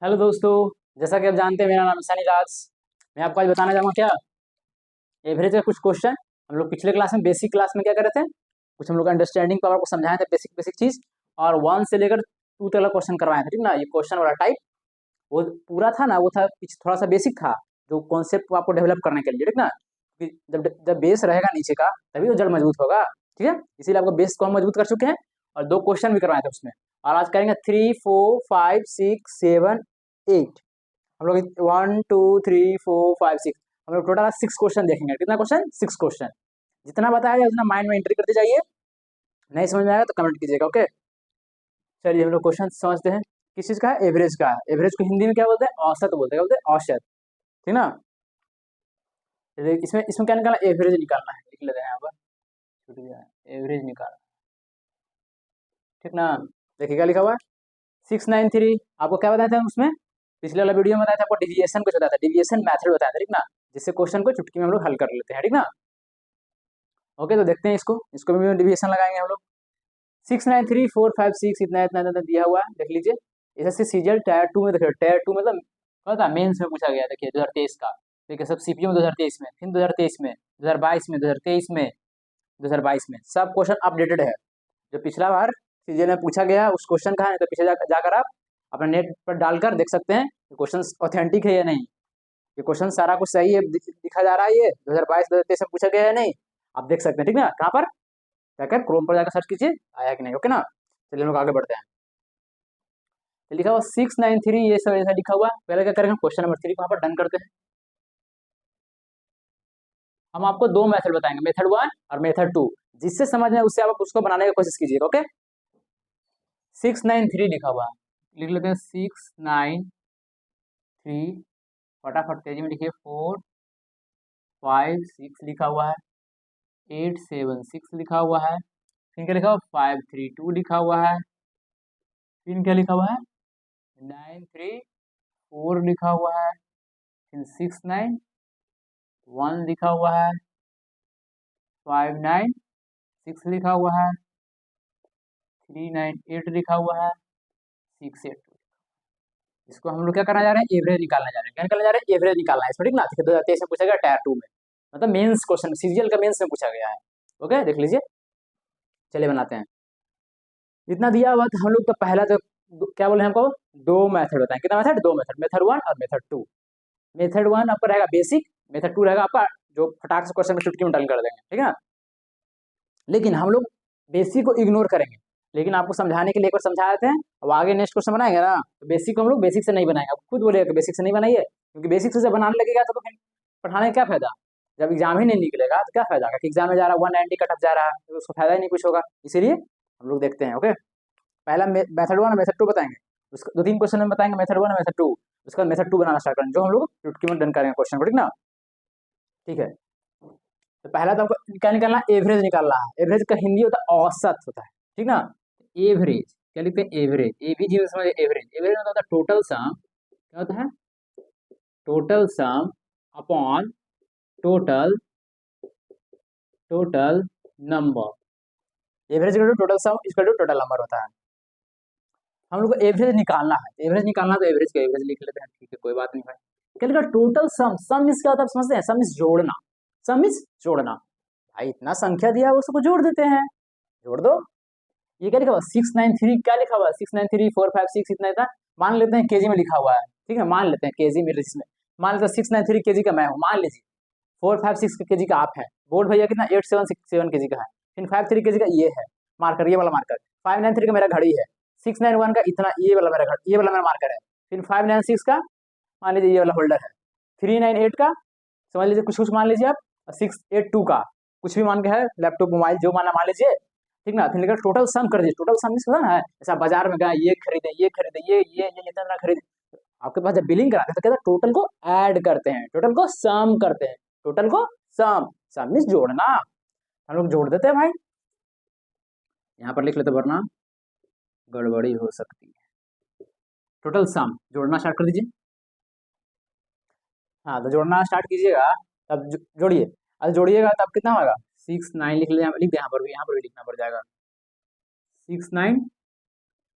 Hello दोस्तों। जैसा कि आप जानते हैं, मेरा नाम है सनी राज। मैं आपको आज बताना चाहूँगा क्या एवरेज का कुछ क्वेश्चन। हम लोग पिछले क्लास में बेसिक क्लास में क्या कर रहे थे, कुछ हम लोग अंडरस्टैंडिंग पावर को समझाए थे, बेसिक बेसिक चीज़। और 1 से लेकर 2 तक क्वेश्चन करवाए थे, ठीक ना। ये क्वेश्चन वाला टाइप वो पूरा था ना, वो था थोड़ा सा बेसिक था, जो कॉन्सेप्ट को आपको डेवलप करने के लिए, ठीक ना। कि जब जब बेस रहेगा नीचे का, तभी तो जड़ मजबूत होगा। ठीक है, इसीलिए आपको बेस को हम मजबूत कर चुके हैं। और 2 क्वेश्चन भी करवाए थे उसमें। और आज करेंगे 3 4 5 6 7 8। हम लोग 1 2 3 4 5 6, हम लोग टोटल 6 क्वेश्चन देखेंगे। कितना क्वेश्चन? 6 क्वेश्चन। जितना बताया जाए उतना माइंड में एंट्री करते जाइए। नहीं समझ में आएगा तो कमेंट कीजिएगा, ओके। चलिए हम लोग क्वेश्चन समझते हैं। किस चीज़ का है? एवरेज का है। एवरेज को हिंदी में क्या बोलते हैं? औसत बोलते हैं। क्या बोलते हैं? औसत, ठीक ना। चलिए, इसमें इसमें क्या निकालना? एवरेज निकालना है। लिख लेते हैं यहाँ पर, छूट गया है, एवरेज निकालना, ठीक ना। देखिए क्या लिखा हुआ है, 693। आपको क्या बताया था उसमें? पिछले वाला वीडियो में बताया था आपको, डिविएशन कुछ बताया था, डिविएशन मैथड बताया था, ठीक ना। जिससे क्वेश्चन को चुटकी में हम लोग हल कर लेते हैं, ठीक ना। ओके, तो देखते हैं इसको इसको भी डिविएशन लगाएंगे हम लोग। 693 4 5 6 इतना इतना इतना दिया हुआ है, देख लीजिए। एसएससी सीजीएल टायर 2 में देखिए, टायर 2 मतलब क्या था, मेंस में पूछा गया। देखिए 2023 का, ठीक है। सब सीपीयू में 2023 में, फिर 2023 में, 2022 में, 2023 में, 2022 में सब क्वेश्चन अपडेटेड है। जो पिछला बार सीजीएल में पूछा गया उस क्वेश्चन का है, तो पीछे जाकर आप अपना नेट पर डालकर देख सकते हैं क्वेश्चन ऑथेंटिक है या नहीं। ये क्वेश्चन सारा कुछ सही है, दिखा जा रहा है। ये 2022 2023 में पूछा गया है नहीं, आप देख सकते हैं, ठीक ना। कहाँ पर जाकर, क्रोम पर जाकर सर्च कीजिए, आया कि नहीं, ओके ना। चलिए हम लोग आगे बढ़ते हैं। तो लिखा हुआ 693, ये सब ऐसा लिखा हुआ। पहले क्या करेंगे, क्वेश्चन नंबर 3 को यहाँ पर डन करते हैं। हम आपको 2 मेथड बताएंगे, मेथड 1 और मेथड 2। जिससे समझ में उससे आप उसको बनाने की कोशिश कीजिएगा, ओके। 693 लिखा हुआ है, लिख लेते हैं 693। फटाफट तेजी में लिखिए। 4 5 6 लिखा हुआ है, 8 7 6 लिखा हुआ है, फिर क्या लिखा हुआ? 5 3 2 लिखा हुआ है, फिर क्या लिखा हुआ है? 9 3 4 लिखा हुआ है, फिर 6 9 1 लिखा हुआ है, 5 9 6 लिखा हुआ है, 3 9 8 लिखा हुआ है, 6 8। इसको हम लोग क्या करना जा रहे हैं? एवरेज निकालना जा रहे हैं। क्या निकालना जा रहे हैं? एवरेज निकालना है इसमें, ठीक ना। 2023 में पूछा गया टायर 2 में, मतलब मेंस क्वेश्चन, सीजीएल का मेंस में पूछा गया है, ओके। देख लीजिए, चलिए बनाते हैं। जितना दिया हुआ था हम लोग, तो पहला तो क्या बोले हमको, 2 मेथड बताएं। कितना मेथड? 2 मेथड, मेथड 1 और मेथड 2। मेथड 1 आपका रहेगा बेसिक, मेथड 2 रहेगा आपका जो फटाक से क्वेश्चन में चुटकी में डल कर देंगे, ठीक है ना। लेकिन हम लोग बेसिक को इग्नोर करेंगे, लेकिन आपको समझाने के लिए एक बार समझा देते हैं। अब आगे नेक्स्ट क्वेश्चन बनाएंगे ना, तो बेसिक को हम लोग बेसिक से नहीं बनाएंगे। आप खुद बोलेगा कि बेसिक से नहीं बनाइए, क्योंकि बेसिक से जब बनाने लगेगा तो फिर पढ़ाने का क्या फायदा? जब एग्जाम ही नहीं निकलेगा तो क्या फायदा कि एग्जाम में जा रहा है 190 कट ऑफ जा रहा है, तो उसको फायदा ही नहीं कुछ होगा। इसीलिए हम लोग देखते हैं, ओके। पहला मेथड 1 और मेथड 2 बताएंगे। उसको 2 3 क्वेश्चन में बताएंगे मेथड 1 और मेथड 2। उसका मेथड 2 बनाना स्टार्ट करेंगे, जो हम लोग चुटकी में डन करेंगे क्वेश्चन को, ठीक ना। ठीक है, तो पहला तो आपको क्या निकालना है? एवरेज निकालना है। एवरेज का हिंदी होता है औसत होता है, ठीक ना। एवरेज क्या लिखते हैं? एवरेज, एबीजी में समझ। एवरेज एवरेज होता है टोटल सम। क्या होता है? Total sum upon total total number. Average equal to total sum equal to total number होता है। हम लोग को एवरेज निकालना है। एवरेज निकालना तो एवरेज का एवरेज लिख लेते हैं, ठीक है, कोई बात नहीं भाई। क्या लिखा? Total sum. सम इस क्या होता है समझते हैं? सम इस जोड़ना। सम इस जोड़ना। भाई इतना संख्या दिया है उसको जोड़ देते हैं, जोड़ दो। ये क्या लिखा हुआ? 693 क्या लिखा हुआ है? 693 4 5 6 इतना इतना। मान लेते हैं केजी में लिखा हुआ है, ठीक है। मान लेते हैं केजी में, इसमें मान लेते हैं 693 केजी का मैं हूँ, मान लीजिए। 456 केजी का आप है। बोर्ड भैया कितना? 8767 केजी का है। फिर 53 केजी का ये है मार्कर, ये वाला मार्कर। 593 का मेरा घड़ी है। 691 का इतना, ये वाला मेरा घड़ी, ये वाला मेरा मार्कर है। फिर 596 का मान लीजिए ये वाला होल्डर है। 398 का समझ लीजिए, कुछ कुछ मान लीजिए आप। 682 का कुछ भी मान के है, लैपटॉप मोबाइल जो माना मान लीजिए, ठीक ना। फिर लेकर टोटल सम कर दीजिए। टोटल सम होता है ना, ऐसा बाजार में गए, ये खरीदे, ये खरीदे, ये इतना खरीदे। आपके पास जब बिलिंग कराते हैं तो कहते हैं टोटल को ऐड करते हैं, टोटल को सम करते हैं, टोटल को सम। सम मीन्स जोड़ना। हम लोग जोड़ देते हैं भाई, यहाँ पर लिख लेते, वरना गड़बड़ी हो सकती है। टोटल सम जोड़ना स्टार्ट कर दीजिए। हाँ, तो जोड़ना स्टार्ट कीजिएगा, तब जोड़िए। अब जोड़िएगा तब कितना होगा? 6 9 लिख लिया, लिख दे, यहाँ पर भी लिखना पड़ जाएगा। 6 9,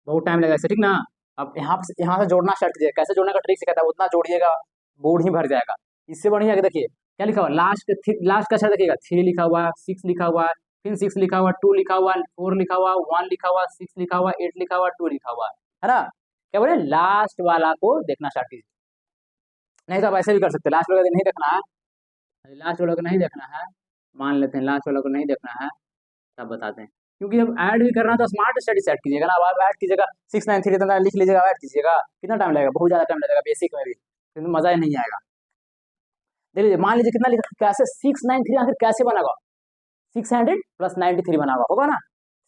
बहुत टाइम लगेगा इसे, ठीक ना। अब यहाँ से जोड़ना स्टार्ट कीजिए, कैसे जोड़ने का ट्रिक सिखाता है, उतना जोड़िएगा बोर्ड ही भर जाएगा। इससे बढ़िया है, देखिए क्या लिखा हुआ लास्ट का अच्छा देखिएगा, 3 लिखा हुआ है, 6 लिखा हुआ है, फिर 6 लिखा हुआ, 2 लिखा हुआ, 4 लिखा हुआ, 1 लिखा हुआ, 6 लिखा हुआ, 8 लिखा हुआ, 2 लिखा हुआ है ना। क्या बोले, लास्ट वाला को देखना स्टार्ट कीजिए, नहीं तो आप ऐसे भी कर सकते हैं, लास्ट वाला नहीं देखना है, लास्ट वाला को नहीं देखना है, मान लेते हैं लास्ट वाला को नहीं देखना है, तब बताते हैं, क्योंकि अब ऐड भी करना है तो स्मार्ट स्टडी सेट कीजिएगा ना। अब आप ऐड कीजिएगा 693 इतना लिख लीजिएगा, ऐड कीजिएगा, कितना टाइम लगेगा, बहुत ज़्यादा टाइम लगेगा बेसिक में भी, तो मज़ा ही नहीं आएगा। देख लीजिए, मान लीजिए कितना लिखा, कैसे 693 आखिर कैसे बनेगा, 600 प्लस 93 बना होगा ना,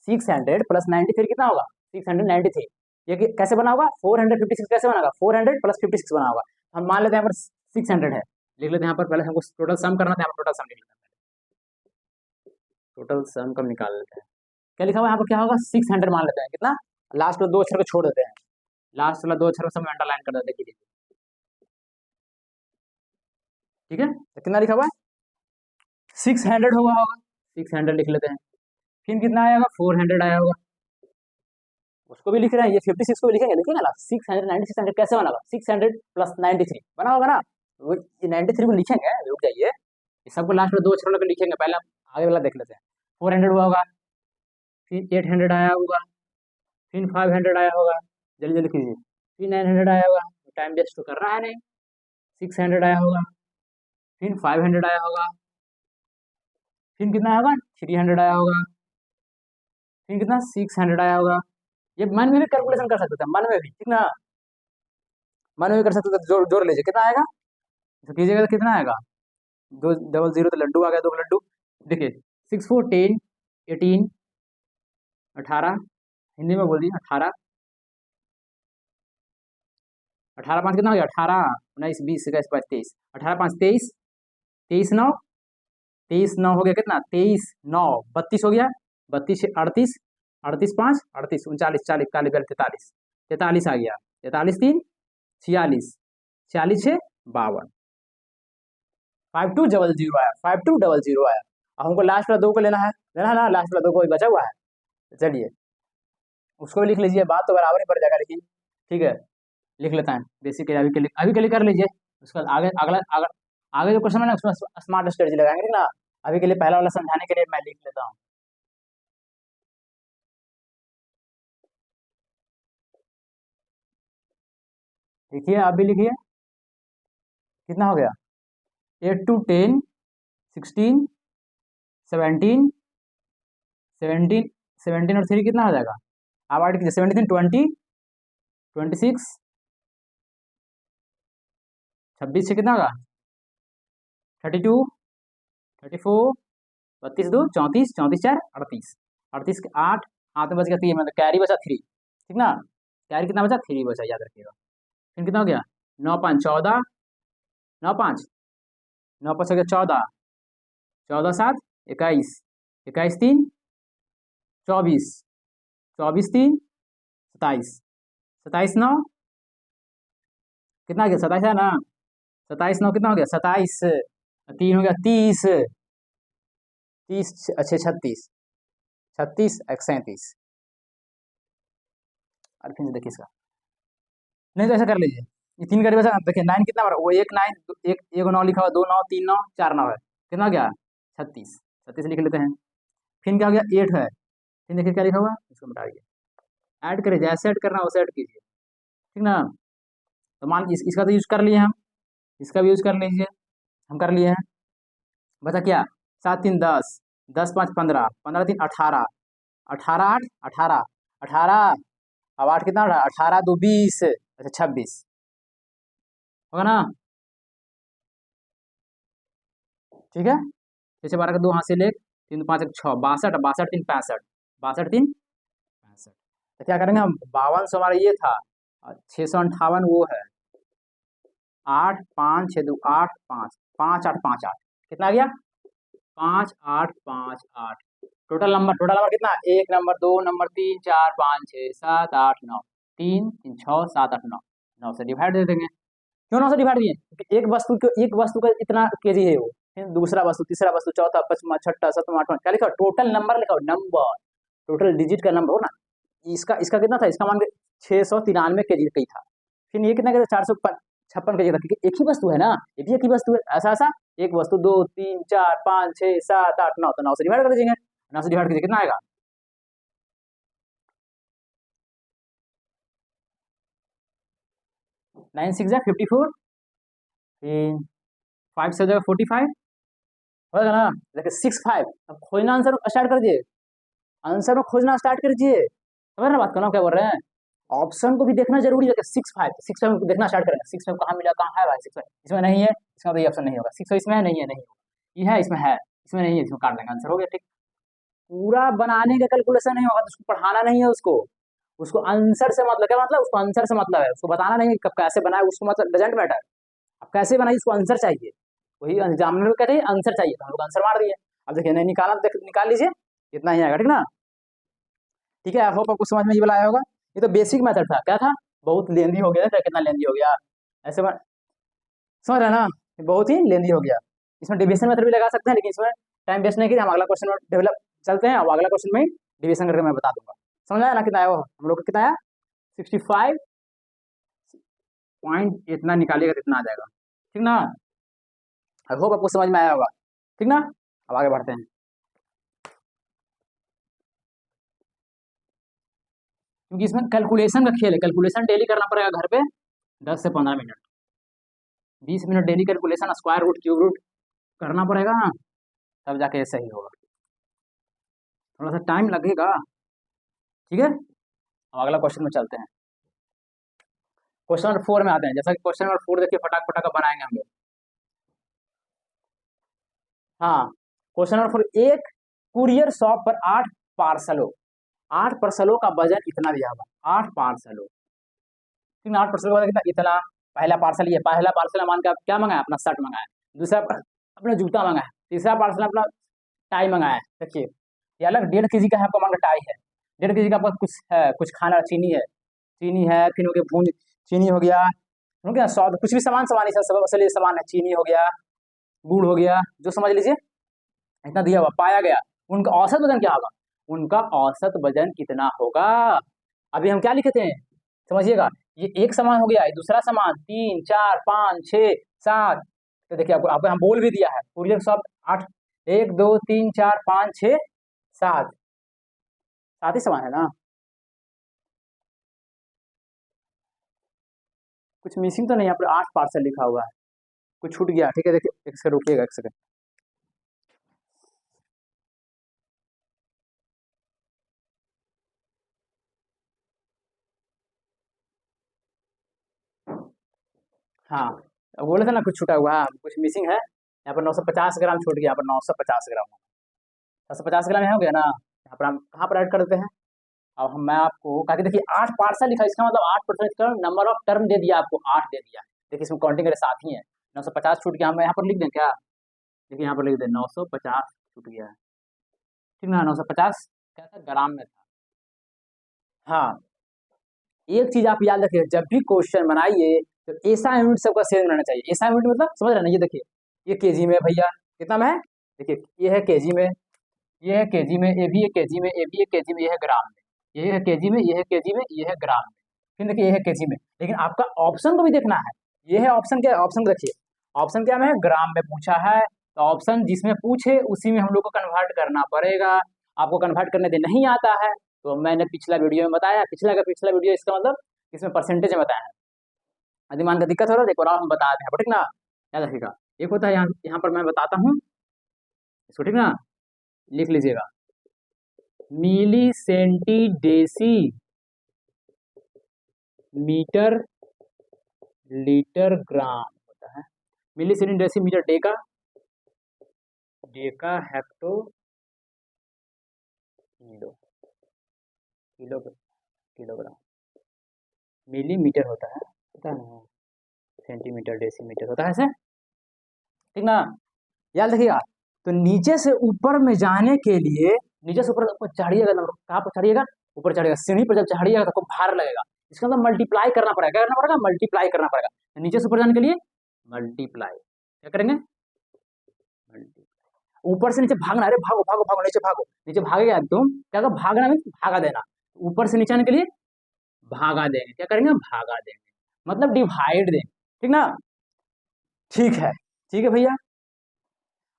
600 प्लस 93 कितना होगा, 693। ये कैसे बना होगा, 456 कैसे बनेगा, 400 प्लस 56 बना होगा। हम मान लेते हैं यहाँ पर 600 है, लिख लेते हैं यहाँ पर, पहले हमको टोटल सम करना था, यहाँ पर टोटल सम लिख लेते हैं, टोटल सम कम निकाल लेते हैं। क्या लिखा हुआ है यहाँ पर, क्या होगा, 600 मान लेते हैं, कितना, लास्ट में 2 अक्षर को छोड़ देते हैं, लास्ट वाला 2 अक्षर को सब अंडरलाइन कर देते हैं, ठीक है। तो कितना लिखा हुआ है, 600 होगा 600 लिख लेते हैं, फिर कितना आया होगा, 400 आया होगा, उसको भी लिख रहे हैं, ये 56 को भी लिखेंगे, देखिए ना 696 कैसे बना होगा, 600 प्लस 93 बना होगा ना, ये 93 को लिखेंगे, रुक जाइए, ये सबको लास्ट में 2 अक्षरों को लिखेंगे, पहले आगे वाला देख लेते हैं। 400 हुआ होगा, फिर 800 आया होगा, फिर 500 आया होगा, जल्दी जल्दी कीजिए, फिर 900 आया होगा, टाइम वेस्ट तो कर रहा है नहीं, 600 आया होगा, फिर 500 आया होगा, फिर कितना आया होगा, 300 आया होगा, फिर कितना 600 आया होगा। ये मन में भी कैलकुलेशन कर सकते थे, मन में भी, ठीक ना, मन में भी कर सकते थे, जोड़ जोड़ लीजिए, कितना आएगा, तो कीजिएगा तो कितना आएगा, 200 तो लड्डू आ गया, 2 लड्डू, देखिए 6 4 10 18 18, हिंदी में बोल दी 18, 18 5 कितना हो गया, 18 19 20 21 22 23, 18 5 23, 23 9, 23 9 हो गया, कितना 23 9 32 हो गया, 32 38, 38 5 38 39 40 41 43, 43 आ गया, 43 3 46, 46 6 52, 5200 आया, 5200 आया। अब हमको लास्ट वाला 2 को लेना है ना, लास्ट वाला 2 को बचा हुआ है, चलिए उसको भी लिख लीजिए, बात तो बराबर ही पड़ जाएगा, लेकिन ठीक है लिख लेता है, बेसिक के अभी के लिए कर लीजिए, उसका आगे आगे जो क्वेश्चन है ना उसमें स्मार्ट स्ट्रेटजी लगाएंगे ना, अभी के लिए पहला वाला समझाने के लिए मैं लिख लेता हूँ। लिखिए, आप भी लिखिए, कितना हो गया, 8 to 10 16 17 17 17 और 3 कितना हो जाएगा, आप ऐड कीजिए, 17 20 26 26 से कितना होगा, 32 34 32 2 34 34 4 38 38 के 8 हाथ में बच गया 3, मतलब कैरी बचा 3, ठीक ना, कैरी कितना बचा, 3 बचा, याद रखिएगा। फिर कितना हो गया, 9 5 14, 9 5 9 5 हो गया 14, 14 7 21, 21 3 24, 24 3 27, 27 9 कितना हो गया, 27 है ना, 27 9 कितना हो गया, 27 3 हो गया 30, 30 अच्छे 36 36 37, और फिर देखिए इसका, नहीं तो ऐसा कर लीजिए, ये 3 का डिवीजन देखिए, 9 कितना बड़ा, वो 1 9 एक 9 लिखा हुआ, 2 9 3 9 4 9 है, कितना हो गया 36, 36 लिख लेते हैं। फिर क्या हो गया 8 है, फिर देखिए क्या लिखा हुआ, इसको बताइए, ऐड करिए, जैसे ऐड करना वैसे ऐड कीजिए, ठीक ना। तो मान इसका तो यूज कर लिए हम, इसका भी यूज कर लीजिए, हम कर लिए हैं, बचा क्या, 7 3 10 10 5 15 15 3 18 18 8 18 18, अब 8 कितना रहा, 18 2 20, अच्छा 26 होगा ना, ठीक है। जैसे 12 का 2 हाथ से ले, 3 5 1 6 62 62 3 65 62 3 65, तो क्या करेंगे हम, 5200 हमारा ये था, 658 वो है, 8 5 6 2 8 5 5 8 5 8 कितना आ गया, 5 8 5 8, टोटल नंबर कितना, 1 नंबर 2 नंबर 3 4 5 6 7 8 9, 3 3 6 7 8 9, 9 से डिवाइड दे देंगे, क्यों 9 से डिवाइड दिए, क्योंकि एक वस्तु का इतना केजी है वो, फिर दूसरा वस्तु, तीसरा वस्तु, चौथा, पांचवा, छठा, सातवां, आठवां, क्या लिखा, टोटल नंबर लिखा, नंबर टोटल डिजिट का नंबर हो ना, इसका इसका कितना था, इसका मान के 693 kg का ही था। फिर ये कितना कहते 456 kg था, क्योंकि एक ही वस्तु है ना, ये भी एक ही वस्तु है। ऐसा ऐसा एक वस्तु 2 3 4 5 6 7 8 9, तो 9 से डिवाइड कर दीजिए। 9 से डिवाइड कीजिए कितना आएगा? 9 6 जा 54, 5 से जाएगा 45, होगा ना। देखिए 65, अब खोजना आंसर स्टार्ट कर दिए, आंसर में खोजना स्टार्ट कर दीजिए। समझ रहे बात करना क्या बोल रहे हैं? ऑप्शन को भी देखना जरूरी है। 6 5 देखना स्टार्ट करेंगे। 6 5 कहाँ मिला, कहाँ है भाई? 6 5 इसमें नहीं है, इसका तो ये ऑप्शन नहीं होगा। 6 5 इसमें है, नहीं है, नहीं होगा। ये है, इसमें है, इसमें नहीं है, इसमें काट देंगे, आंसर हो गया। ठीक, पूरा बनाने का कैलकुलेशन नहीं होगा, तो उसको पढ़ाना नहीं है, उसको उसको आंसर से मतलब क्या, मतलब उसको आंसर से मतलब है, उसको बताना नहीं कब कैसे बनाए, उसको मतलब डजेंट मैटर। अब कैसे बनाइए, उसको आंसर चाहिए। वही एग्जामिनर को कहते हैं आंसर चाहिए, तो हम लोग आंसर मार दिए। अब देखिए नहीं निकाला, निकाल लीजिए, इतना ही आएगा। ठीक ना? ठीक है, आई होप आपको समझ में ये वाला आया होगा। ये तो बेसिक मेथड था, क्या था, बहुत लेंदी हो गया था, कितना लेंदी हो गया ऐसे में, समझ रहे हैं ना? ये बहुत ही लेंदी हो गया। इसमें डिविजन मेथड भी लगा सकते हैं, लेकिन इसमें टाइम वेस्ट नहीं किया, हम अगला क्वेश्चन डेवलप चलते हैं, और अगला क्वेश्चन में डिविजन करके मैं बता दूंगा। समझ आया ना कितना आया वो हम लोग को? कितना आया? 65 पॉइंट इतना निकालिएगा तो इतना आ जाएगा। ठीक ना? आई होप आपको समझ में आया होगा। ठीक ना? अब आगे बढ़ते हैं, क्योंकि इसमें कैलकुलेशन का खेल है। कैलकुलेशन डेली करना पड़ेगा घर पे, 10 से 15 minute, 20 minute daily calculation, square root cube root करना पड़ेगा ना, तब जाके सही होगा। थोड़ा सा टाइम लगेगा। ठीक है, अब अगला क्वेश्चन में चलते हैं। क्वेश्चन नंबर 4 में आते हैं। जैसा कि क्वेश्चन नंबर 4 देखिए, फटाक फटाक बनाएंगे हम लोग। हाँ, क्वेश्चन नंबर 4, एक कुरियर शॉप पर 8 पार्सलों, 8 पार्सलों का वजन इतना दिया हुआ, 8 पार्सलों। ठीक है, 8 पार्सल का वजन कितना, इतना। पहला पार्सल, ये पहला पार्सल मान के आप क्या मंगाया, अपना शर्ट मंगाया। दूसरा अपना जूता मंगाया। तीसरा पार्सल अपना टाई मंगाया है। देखिए ये अलग 1.5 kg का है, आपका मान का टाई है। 1.5 kg का आपका कुछ है, कुछ खाना, चीनी है, चीनी है, फिर हो गया भून चीनी हो गया स्वाद, कुछ भी सामान, सामान सब असली सामान है। चीनी हो गया, गुड़ हो गया, जो समझ लीजिए, इतना दिया हुआ पाया गया। उनका औसत वजन क्या होगा, उनका औसत वजन कितना होगा। अभी हम क्या लिखे थे, समझिएगा, ये एक सामान हो गया, ये दूसरा सामान, 3 4 5 6 7। तो देखिए आपको आपको यहाँ बोल भी दिया है, पूरे सब 8, 1 2 3 4 5 6 7, 7 ही सामान है ना। कुछ मिसिंग तो नहीं, यहाँ पर 8 पार्सल लिखा हुआ है, कुछ छूट गया। ठीक है, देखिए एक सेकंड रुकिएगा, एक सेकंड। हाँ, बोले थे ना कुछ छूटा हुआ है, कुछ मिसिंग है। यहाँ पर 950 ग्राम छूट गया, यहाँ पर 950 ग्राम, 950 ग्राम यहाँ हो गया ना। यहाँ पर हम कहाँ पर ऐड कर देते हैं। अब हम मैं आपको कहा कि देखिए 8 पार्सल लिखा है, इसका मतलब 8% का नंबर ऑफ टर्म दे दिया आपको, 8 दे दिया। देखिए इसमें काउंटिंग के साथ ही है। 950 छूट गया, हम यहाँ पर लिख दें क्या? देखिए यहाँ पर लिख दें 950 छूट गया है। ठीक ना, 950 क्या था, ग्राम में था। हाँ, एक चीज आप याद रखिए, जब भी क्वेश्चन बनाइए तो ऐसा यूनिट सबका सेम रहना चाहिए। ऐसा यूनिट मतलब समझ रहे ना, ये देखिए, ये केजी में भैया कितना में है, देखिए ये है केजी में, ये है केजी में, ये भी है केजी में, ये भी है केजी में, ये है ग्राम में, ये है केजी में, ये है केजी में, ये है ग्राम में। फिर देखिए ये है केजी में, लेकिन आपका ऑप्शन को भी देखना है। ये है ऑप्शन, क्या ऑप्शन देखिए, ऑप्शन क्या में है, ग्राम में पूछा है, तो ऑप्शन जिसमें पूछे उसी में हम लोग को कन्वर्ट करना पड़ेगा। आपको कन्वर्ट करने दे नहीं आता है, तो मैंने पिछला वीडियो में बताया, पिछला वीडियो, इसका मतलब इसमें परसेंटेज में बताया है। यदि मान का दिक्कत हो रहा है, देखो और हम बता दें, ठीक ना, याद रखिएगा। एक होता है यहाँ, यहाँ पर मैं बताता हूँ इसको, ठीक ना, लिख लीजिएगा, milli centi deci metre litre gram होता है। Milli centi deci metre deca, deca hecto kilo, kilo kilogram, millimetre होता है, पता है, सेंटीमीटर डेसीमीटर होता है ऐसे। ठीक ना, याद रखिएगा। तो नीचे से ऊपर में जाने के लिए, नीचे से ऊपर चढ़िएगा, कहाँ पर चढ़िएगा, ऊपर चढ़िएगा, सीढ़ी पर जब चढ़िएगा तो आपको भार लगेगा। इसका मतलब मल्टीप्लाई करना पड़ेगा, क्या करना पड़ेगा, मल्टीप्लाई करना पड़ेगा। तो नीचे से ऊपर जाने के लिए मल्टीप्लाई, क्या करेंगे, मल्टीप्लाई। ऊपर से नीचे भागना, अरे भागो भागो भागो, नीचे भागो, नीचे भागेगा तुम, क्या होगा, भागना में भागा देना। ऊपर से नीचे आने के लिए भागा देंगे, क्या करेंगे, भागा देंगे, मतलब डिवाइड देंगे, ठीक ना। ठीक है भैया।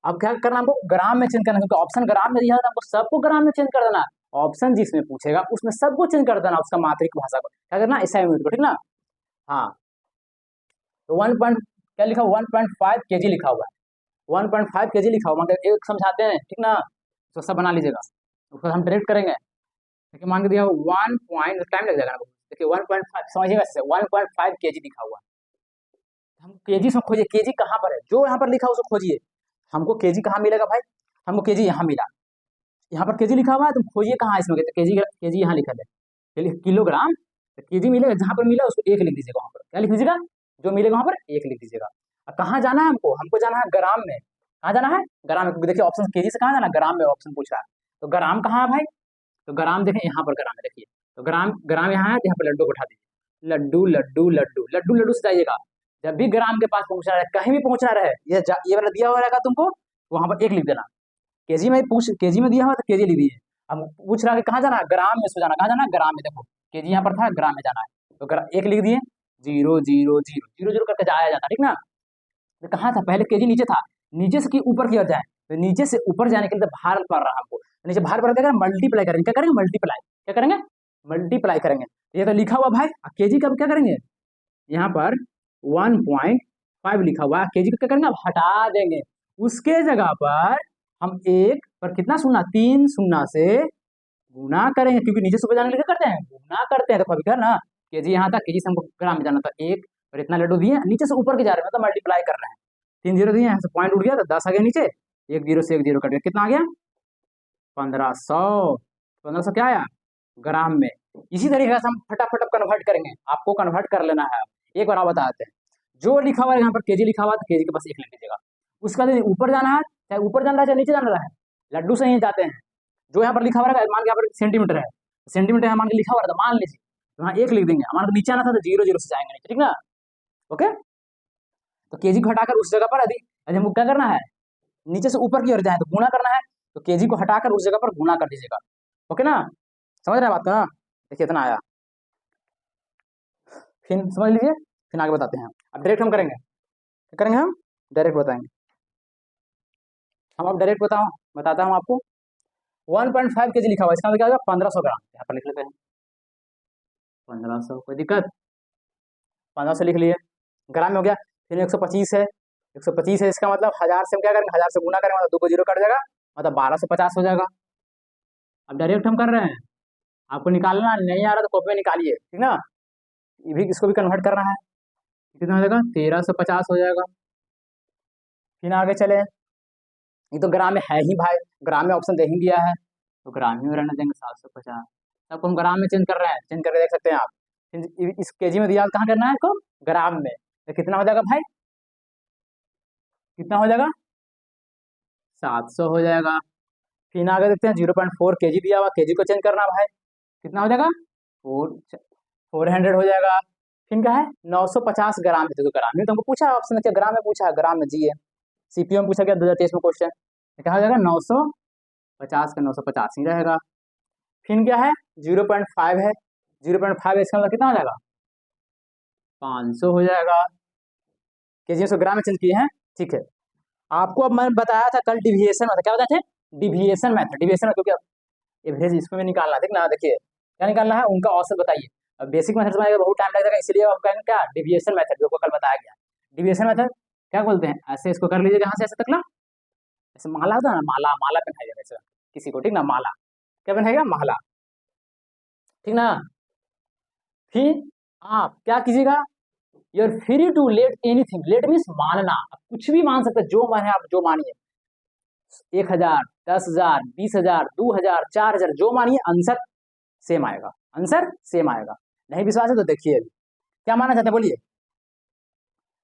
अब क्या करना हमको, ग्राम में चेंज करना, क्योंकि ऑप्शन ग्राम में दिया था, हमको सबको ग्राम में चेंज कर देना। ऑप्शन जिसमें पूछेगा उसमें सबको चेंज कर देना, उसका मात्रिक भाषा को क्या करना, ऐसा यूनिट को, ठीक ना। हाँ, तो 1 क्या लिखा, 1.5 kg लिखा हुआ है, 1.5 kg लिखा हुआ, मतलब एक समझाते हैं, ठीक ना, तो सब बना लीजिएगा, उसको हम डायरेक्ट करेंगे। देखिए मान के दिया 1 पॉइंट, टाइम लग जाएगा ना, देखिए 1.5 समझिएगा, 1.5 kg लिखा हुआ है, हम केजी से खोजिए, केजी कहाँ पर है, जो यहाँ पर लिखा है उसको खोजिए, हमको केजी कहाँ मिलेगा भाई, हमको केजी यहाँ मिला, यहाँ पर केजी लिखा हुआ है, तुम खोजिए कहाँ है इसमें, तो केजी केजी यहाँ लिखा है, चलिए किलोग्राम, तो केजी मिलेगा, जहाँ पर मिला उसको एक लिख दीजिएगा, वहाँ पर क्या लिख दीजिएगा, जो मिलेगा वहाँ पर एक लिख दीजिएगा। अब कहाँ जाना है हमको, हमको जाना है ग्राम में, कहाँ जाना है, ग्राम में, क्योंकि देखिए ऑप्शन केजी से कहाँ जाना है, ग्राम में ऑप्शन पूछ रहा है, तो ग्राम कहाँ है भाई, तो ग्राम देखें यहाँ पर ग्राम है, देखिए, तो ग्राम ग्राम यहाँ है, तो यहाँ पर लड्डू को उठा दीजिए, लड्डू लड्डू लड्डू लड्डू लड्डू से जाइएगा, जब भी ग्राम के पास पहुंचना रहे, कहीं भी पहुंचना रहे, ये वाला दिया हुआ रहेगा तुमको, वहां पर एक लिख देना, केजी में पूछ, केजी में दिया हुआ तो केजी लिख दीजिए। अब पूछ रहा है कि कहाँ जाना है, ग्राम में से जाना, कहाँ जाना है, ग्राम में, देखो केजी यहाँ पर था, ग्राम में जाना है, तो एक लिख दिए, 0 0 0 0 करके जाया जाता, ठीक ना। तो कहाँ था, पहले केजी नीचे था, नीचे से ऊपर की ओर जाए, तो नीचे से ऊपर जाने के लिए तो भार पड़ रहा है हमको, नीचे भार पड़ क्या, मल्टीप्लाई करेंगे, क्या करेंगे, मल्टीप्लाई, क्या करेंगे, मल्टीप्लाई करेंगे, ये तो लिखा हुआ भाई, केजी का क्या करेंगे, यहाँ पर 1.5 लिखा हुआ है, केजी को क्या करेंगे, अब हटा देंगे, उसके जगह पर हम एक पर कितना शून्य, 3 शून्य से गुना करेंगे, क्योंकि नीचे से ऊपर जाने के लिए क्या करते हैं, गुना करते हैं, देखो अभी क्या ना, केजी यहाँ था, केजी से हमको ग्राम में जाना था, एक और इतना लड्डू दिए, नीचे से ऊपर के जा रहे हैं, मतलब मल्टीप्लाई कर रहे हैं, 3 जीरो दिए, यहाँ से पॉइंट उठ गया, तो 10 आ गया नीचे, एक जीरो से एक जीरो कट गया, कितना आ गया, 1500, 1500 क्या आया, ग्राम में। इसी तरीके से हम फटाफट कन्वर्ट करेंगे, आपको कन्वर्ट कर लेना है, एक बार आप बताते हैं, जो लिखा हुआ है यहाँ पर केजी लिखा हुआ है, तो केजी के पास एक लिख लीजिएगा, उसका ऊपर जाना है, चाहे ऊपर जाना है चाहे नीचे जाना है, लड्डू से ही जाते हैं, जो यहाँ पर लिखा हुआ है, मान के यहाँ पर सेंटीमीटर है, सेंटीमीटर यहाँ मान के लिखा हुआ है, तो मान लीजिए वहाँ एक लिख देंगे, हमारे नीचे आना था तो 0 0 से जाएंगे नीचे, ठीक ना। ओके, तो केजी को हटाकर उस जगह पर यदि हमको क्या करना है, नीचे से ऊपर की ओर जाए तो गुना करना है, तो केजी को हटाकर उस जगह पर गुना कर दीजिएगा, ओके ना, समझ रहे हैं बात को ना। देखिए इतना आया, फिर समझ लीजिए, फिर आगे बताते हैं, अब डायरेक्ट हम करेंगे, क्या करेंगे, हम डायरेक्ट बताएंगे, हम अब डायरेक्ट बताता हूँ आपको, 1.5 kg लिखा हुआ है, इसका मतलब क्या होगा, 1500 ग्राम, यहाँ पर लिख लेते हैं 1500, कोई दिक्कत, 1500 लिख लिए, ग्राम में हो गया, फिर 125 है, 125 है, इसका मतलब 1000 से हम क्या करेंगे, 1000 से गुना करेंगे, मतलब 2 को 0 कट जाएगा, मतलब 1250 हो जाएगा। अब डायरेक्ट हम कर रहे हैं, आपको निकालना नहीं आ रहा तो कॉपी में निकालिए, ठीक ना, ये भी इसको भी कन्वर्ट करना है, कितना हो जाएगा, 1350 हो जाएगा। फिर आगे चले, ये तो ग्राम में है ही भाई, ग्राम में ऑप्शन दे ही दिया है, तो ग्राम में रहने देंगे 750, सबको हम ग्राम में चेंज कर रहे हैं, चेंज करके देख सकते हैं आप, इस केजी में दिया कहाँ करना है इसको, ग्राम में, तो कितना हो जाएगा भाई, कितना हो जाएगा, 700 हो जाएगा। फिर आगे देखते हैं 0.4 kg दिया हुआ, केजी को चेंज करना भाई, कितना हो जाएगा, 400 हो जाएगा। फिर क्या है, 950 ग्राम दे दो, ग्राम में तो हमको पूछा है ऑप्शन, अच्छा ग्राम में पूछा है, ग्राम में जी है, सीपीओ में पूछा गया 2023 में क्वेश्चन, क्या हो जाएगा, 950 का 950 ही रहेगा। फिर क्या है, 0.5 है, 0.5 इसका मतलब कितना हो जाएगा, 500 हो जाएगा, केजी में ग्राम में चेंज किए हैं, ठीक है। आपको अब मैंने बताया था कल डिविएशन मेथड, क्या बताया थे, डिविएशन मेथड, क्योंकि एवरेज इसको भी निकालना है, देखना देखिए क्या निकालना है, उनका औसत बताइए, अब बेसिक मेथड में बहुत टाइम लगेगा, इसलिए हम कहेंगे क्या, डिविएशन मेथड, जो कल बताया गया, डिविएशन मेथड क्या बोलते हैं, ऐसे इसको कर लीजिए, यहाँ से ऐसे तक ना, ऐसे माला होता है ना, माला माला पहनाइएगा ऐसे किसी को, ठीक ना, माला क्या पहनाएगा, माला, ठीक ना। फिर आप क्या कीजिएगा, you are free to let anything, let means मानना, आप कुछ भी मान सकते, जो माने आप जो मानिए, 1000 10,000 20,000 2,000 4,000 जो मानिए, आंसर सेम आएगा, आंसर सेम आएगा। नहीं विश्वास है तो देखिए अभी क्या मानना चाहते हैं, बोलिए,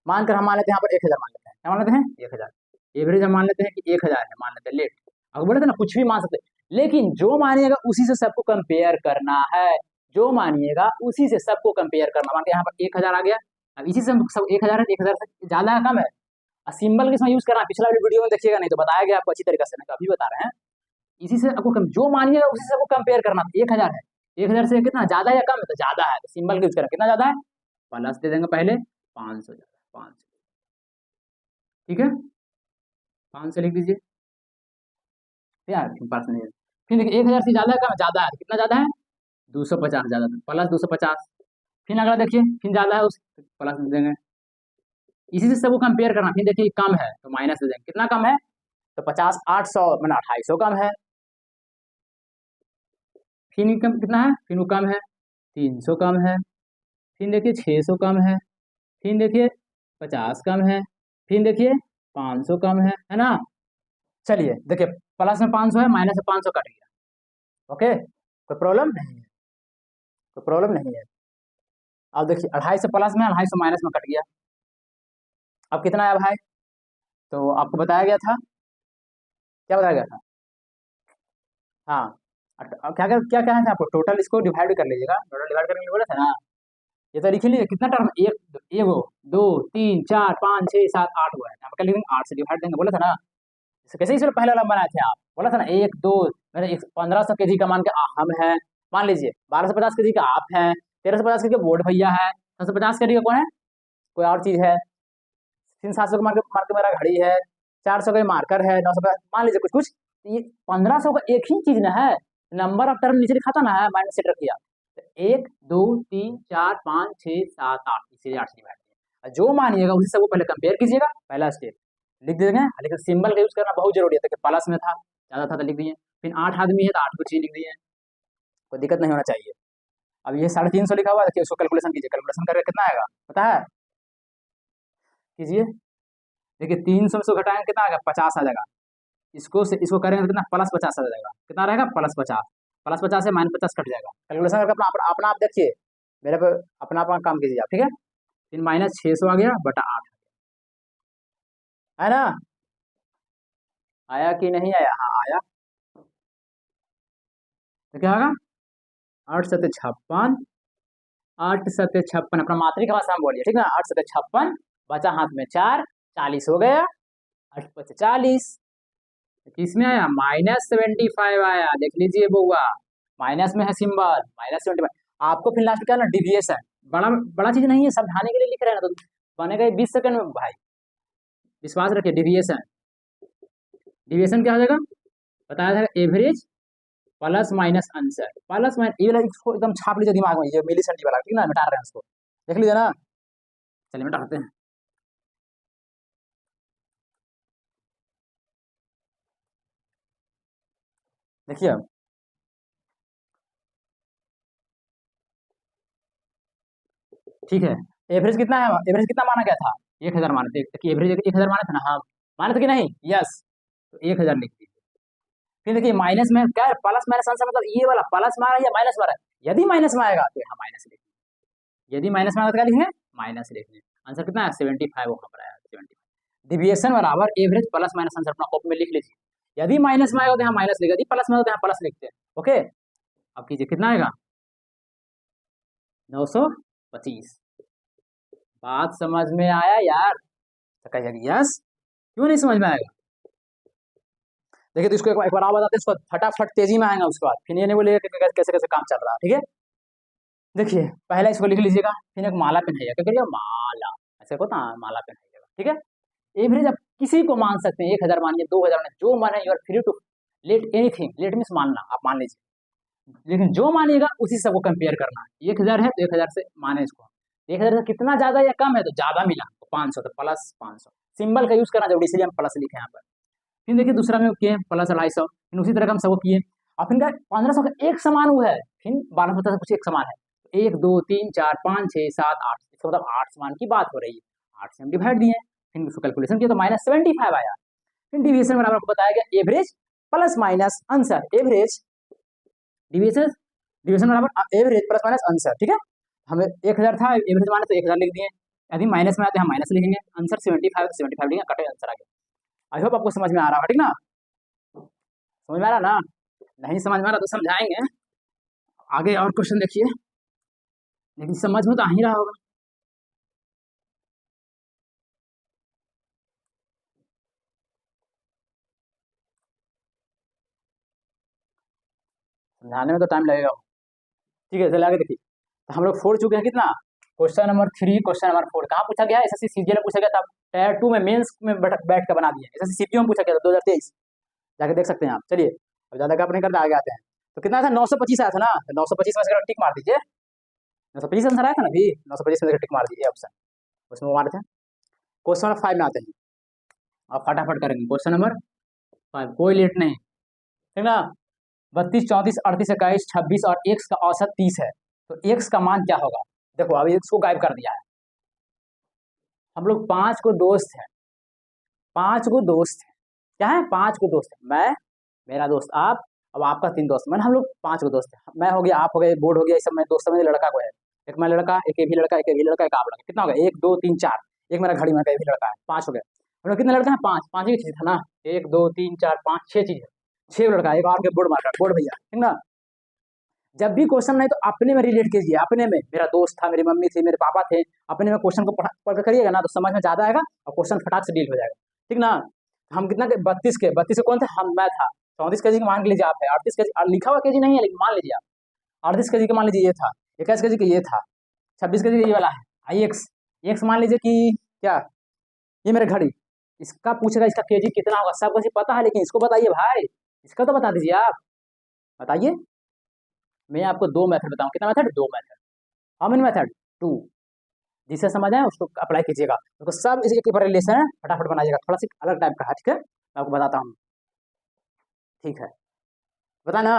मानकर हम मान लेते हैं यहाँ पर 1000 मान लेते हैं, क्या मान लेते हैं 1000, एवरेज हम मान लेते हैं कि 1000 है, मान लेते हैं लेट, अगर बोले थे ना कुछ भी मान सकते, लेकिन जो मानिएगा उसी से सबको कंपेयर करना है, जो मानिएगा उसी से सबको कंपेयर करना, मान के यहाँ पर 1000 आ गया, अब इसी से हम सब 1000 है, 1000 से ज्यादा है कम है, सिंबल के साथ यूज करना, पिछला वीडियो में देखिएगा, नहीं तो बताया गया आपको अच्छी तरीके से, मैं अभी बता रहे हैं, इसी से आपको जो मानिएगा उसी से आपको कंपेयर करना, 1000 है, 1000 से कितना ज़्यादा या कम है, तो ज़्यादा है, तो सिंबल यूज करें, कितना ज़्यादा है, प्लस दे देंगे पहले, 500 ज़्यादा, 500, ठीक है, 500 लिख दीजिए यार, पास नहीं है। फिर देखिए 1000 से ज़्यादा है कम, ज़्यादा है, कितना ज़्यादा है, 250 ज़्यादा, प्लस 250, फिर अगला देखिए, फिर ज़्यादा है उस, प्लस दे देंगे, इसी से सबको कंपेयर करना, फिर देखिए कम है तो माइनस दे देंगे, कितना कम है, तो 50, 800 मतलब 250 कम है, फिर कम कितना है, फिर वो कम है, 300 कम है, फिर देखिए 600 कम है, फिर देखिए 50 कम है, फिर देखिए 500 कम है ना। चलिए देखिए, प्लस में 500 है, माइनस में 500 कट गया, ओके, कोई प्रॉब्लम नहीं है, कोई प्रॉब्लम नहीं है। अब देखिए 250 प्लस में, 250 माइनस में कट गया, अब कितना है भाई, तो आपको बताया गया था, क्या बताया गया था, हाँ, अब क्या क्या क्या कहना था आपको, टोटल इसको डिवाइड कर लीजिएगा, टोटल डिवाइड करने के लिए बोला था ना, ये तो लिख लीजिए, कितना टर्म, एक, एगो, 2, 3, 4, 5, 6, 7, 8 हुआ है, यहाँ पर क्या लिखेंगे, 8 से डिवाइड देंगे, बोला था ना, इसे कैसे इसलिए पहला वाला बनाए थे आप, बोला था ना, 1, 2, मेरे 1500 केजी का मान के हम है, मान लीजिए 1250 केजी का आप है, 1350 केजी का बोर्ड भैया है, 750 केजी का कौन है, कोई और चीज है, 700 का मार के मेरा घड़ी है, 400 का मार्कर है, 900 का मान लीजिए कुछ कुछ, ये 1500 का एक ही चीज ना है, नंबर ऑफ टर्म नीचे लिखा था ना, माइनस सेट रखिए आप, तो 1, 2, 3, 4, 5, 6, 7, 8, इसीलिए 8 से डिवाइड किया, जो मानिएगा उसी से वो पहले कंपेयर कीजिएगा, पहला स्टेप लिख देंगे, लेकिन सिंबल का यूज करना बहुत जरूरी है, तो प्लस में था, ज्यादा था तो लिख दिए, फिर 8 आदमी है तो 8 को चीज लिख दिए, कोई दिक्कत नहीं होना चाहिए। अब ये 350 लिखा हुआ है, देखिए उसको कैलकुलेशन कीजिए, कैलकुलेशन करके कितना आएगा पता है, कीजिए, देखिए 300 से घटाएंगे कितना आएगा, 50 आ जाएगा, इसको करेंगे तो कितना, प्लस 50 आ जाएगा, कितना रहेगा, प्लस 50, प्लस 50 से माइनस 50 कट जाएगा, कैलकुलेशन करके अपना अपना आप देखिए, मेरे पे अपना अपना काम कीजिए आप, ठीक है, फिर माइनस 600 आ गया बटा 8, है ना, आया कि नहीं आया, हाँ आया, तो क्या होगा, 8 7 56, 8 7 56, अपना मात्रिका भाषा में बोलिए, ठीक है, 8 7 56, बचा हाथ में 4, 40 हो गया, 8 5 40, किस में आया, -75 आया, देख लीजिए बउआ, माइनस में है सिंबल, -75, आपको फिर लास्ट क्या ना, डिविएशन, बड़ा बड़ा चीज नहीं है, समझाने के लिए लिख रहे हैं ना, तो बनेगा 20 सेकंड में भाई, विश्वास रखिए, डिविएशन, डिविएशन क्या हो जाएगा, बताया था, average plus minus answer, plus minus, ये वाला इसको एकदम छाप लीजिए दिमाग में, ये मिली सेंटी वाला, ठीक है ना, मिटा रहे हैं उसको, देख लीजिए ना, चलिए मिटाते हैं, देखिए ठीक है, एवरेज कितना है, एवरेज कितना माना गया था, 1000 माने थे, कि एवरेज 1000 माने थे ना, हाँ माने थे कि नहीं, यस, तो 1000 लिख दीजिए, फिर देखिए माइनस में क्या है, प्लस माइनस आंसर मतलब ये वाला प्लस मारा या माइनस मारा, यदि माइनस में आएगा तो यहाँ माइनस लिख, यदि माइनस में आएगा तो क्या लिखेंगे, माइनस लिखेंगे, आंसर कितना है, 75 वहां पर आया, 75, डिविएशन बराबर एवरेज प्लस माइनस आंसर, अपना कॉपी में लिख लीजिए, यदि माइनस में आएगा तो यहाँ माइनस लिखेगा, यदि प्लस में आएगा तो यहाँ प्लस लिखते हैं, ओके, अब कीजिए, कितना आएगा, 925, बात समझ में आया यार, तो कहिएगा यस, क्यों नहीं समझ में आएगा, देखिए तो इसको एक बार और बताते हैं, इसको फटाफट तेजी में आएगा, उसके बाद फिर ये नहीं बोलिएगा कि कैसे कैसे काम चल रहा है, ठीक है, देखिए पहला इसको लिख लीजिएगा, फिर एक माला पहनाइएगा, क्या करिएगा, माला, ऐसे होता है, माला पहनाइएगा, ठीक है, एवरेज आप किसी को मान सकते हैं, 1000 मानिए, 2000 मानिए, जो माने, you are free to let anything, let means मानना, आप मान लीजिए, लेकिन जो मानिएगा उसी से सबको कंपेयर करना है, 1000 है तो 1000 से माने इसको, 1000 से कितना ज्यादा या कम है, तो ज्यादा मिला तो 500, तो प्लस 500, सिंबल का यूज करना जरूरी, इसलिए हम प्लस लिखे यहाँ पर, फिर देखिए दूसरा में किए प्लस 250, फिर उसी तरह का हम सबको किए, और फिर 1500 का एक समान हुआ है, फिर 1250 से कुछ एक समान है, 1 2 3 4 5 6 7 8, इसका मतलब 8 समान की बात हो रही है, 8 से हम डिवाइड दिए, फिर उसको कैलकुलेशन किया तो -75 आया, फिर डिविएशन बराबर आपको बताया गया average plus minus answer, average deviation, deviation बराबर एवरेज प्लस माइनस आंसर, ठीक है, हमें 1000 था, एवरेज माने तो 1000 लिख दिए, यदि माइनस में आते हैं हम माइनस लिखेंगे, आंसर 75 तो 75 लिखेंगे, कटे आंसर आ गया, आई होप आपको समझ में आ रहा है, ठीक ना, समझ में आ रहा ना, नहीं समझ में आ रहा तो समझाएंगे, आगे और क्वेश्चन देखिए, लेकिन समझ में तो आ ही रहा होगा, समझाने में तो टाइम लगेगा, ठीक है, चलिए आगे देखिए। तो हम लोग फोड़ चुके हैं कितना, क्वेश्चन नंबर 3, क्वेश्चन नंबर 4 कहाँ पूछा गया है, एसएससी सीजीएल में पूछा गया था, टायर 2 में मेंस में बैठ कर बना दिए, एसएससी सीपीओ में पूछा गया था 2023, जाके देख सकते हैं आप। चलिए अब ज्यादा कप नहीं करते, आगे आते हैं। तो कितना था, 925 आया था ना, तो 925 में से टिक मार दीजिए, 925 आंसर आया था ना अभी, 925 में से टिक मार दीजिए ऑप्शन, उसमें वो मारे थे। क्वेश्चन नंबर 5 में आते हैं, अब फटाफट करेंगे क्वेश्चन नंबर 5, कोई लेट नहीं, ठीक ना। 32, 34, 38, 21, 26 और एक्स का औसत 30 है, तो एक्स का मान क्या होगा। देखो अभी एक्स को गायब कर दिया है, हम लोग 5 को दोस्त हैं, 5 को दोस्त हैं, क्या है, 5 को दोस्त है, मैं, मेरा दोस्त आप, अब आपका 3 दोस्त, मैंने, हम लोग 5 को दोस्त हैं, मैं हो गया, आप हो गए, बोर्ड हो गया, ये सब मैं दोस्त में लड़का को है, एक मैं लड़का, एक ये भी लड़का, एक ये भी लड़का, एक आप लड़का, कितना हो गया, 1 2 3 4, एक मेरा घड़ी में का ये भी लड़का है, 5 हो गए। हम लोग कितने लड़के हैं, 5, 5 ही चीज था ना, 1 2 3 4 5 6 चीज है, 6 लड़का, एक और के बोर्ड मार बोर्ड भैया, ठीक ना। जब भी क्वेश्चन नहीं तो अपने में रिलेट कीजिए, अपने में, मेरा दोस्त था, मेरी मम्मी थी, मेरे पापा थे, अपने में क्वेश्चन को पढ़ करिएगा ना, तो समझ में ज्यादा आएगा और क्वेश्चन फटाक से डील हो जाएगा, ठीक ना। हम कितना के, 32 के कौन थे, हम, मैं था। 34 के जी मान लीजिए आप है, 38 के जी लिखा हुआ के जी नहीं है, लेकिन मान लीजिए आप 38 के जी का मान लीजिए ये था, 21 के जी का ये था, 26 के जी का ये वाला है, आई एक्स, एक्स मान लीजिए कि क्या, ये मेरे घड़ी, इसका पूछेगा इसका केजी कितना होगा, सब कुछ पता है, लेकिन इसको बताइए भाई, इसका तो बता दीजिए आप, बताइए। मैं आपको 2 मेथड बताऊं, कितना method, 2 method, how many method, 2, जिसे समझ आए उसको अप्लाई कीजिएगा, तो सब इसी के रिलेशन है, फटाफट बनाइएगा, थोड़ा सा अलग टाइप का है, ठीक है, मैं आपको बताता हूँ, ठीक है, बता ना।